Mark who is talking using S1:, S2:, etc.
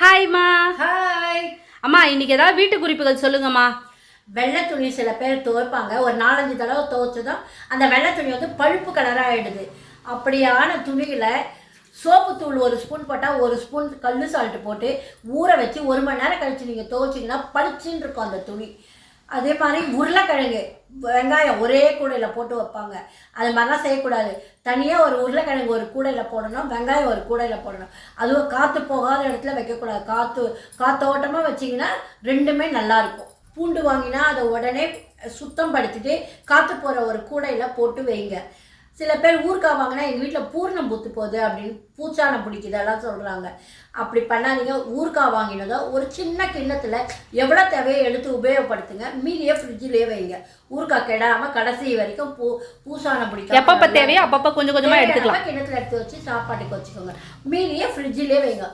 S1: ஹாய்மா.
S2: Hi
S1: அம்மா, இன்னைக்கு ஏதாவது வீட்டு குறிப்புகள் சொல்லுங்கம்மா.
S2: வெள்ளை துணி சில பேர் துவைப்பாங்க. ஒரு 4-5 தடவை துவைச்சதும் அந்த வெள்ளை துணி வந்து பழுப்பு கலராக ஆகிடுது. அப்படியான துணியில் சோப்பு தூள் 1 ஸ்பூன் போட்டால் 1 ஸ்பூன் கல் சால்ட்டு போட்டு ஊற வச்சு 1 மணி நேரம் கழித்து நீங்கள் துவைச்சிங்கன்னா பளிச்சுன்னு இருக்கும் அந்த துணி. அதே மாதிரி உருளைக்கிழங்கு வெங்காயம் ஒரே கூடையில் போட்டு வைப்பாங்க. அது மாதிரிலாம் செய்யக்கூடாது. தனியாக ஒரு உருளைக்கிழங்கு ஒரு கூடையில் போடணும், வெங்காயம் ஒரு கூடையில் போடணும். அதுவும் காற்று போகாத இடத்துல வைக்கக்கூடாது. காற்றோட்டமாக வச்சிங்கன்னா ரெண்டுமே நல்லாயிருக்கும். பூண்டு வாங்கினா அதை உடனே சுத்தம் படுத்திட்டு காற்று போகிற ஒரு கூடையில் போட்டு வைங்க. சில பேர் ஊறுகாய் வாங்கினா எங்கள் வீட்டில் பூர்ணம் பூத்து போகுது அப்படின்னு பூச்சானம் பிடிக்குதெல்லாம் சொல்கிறாங்க. அப்படி பண்ணாதீங்க. ஊறுகாய் வாங்கினதோ ஒரு சின்ன கிண்ணத்தில் எவ்வளோ தேவையோ எடுத்து உபயோகப்படுத்துங்க. மீதியை ஃப்ரிட்ஜிலே வைங்க. ஊறுகாய் கெடாமல் கடைசி வரைக்கும் பூசானம் பிடிக்கும்.
S1: எப்பப்போ தேவையோ அப்பப்போ கொஞ்சம் கொஞ்சமாக எடுத்துக்கலாம்.
S2: கிண்ணத்தில் எடுத்து வச்சு சாப்பாட்டுக்கு வச்சுக்கோங்க. மீதியை ஃப்ரிட்ஜிலே வைங்க.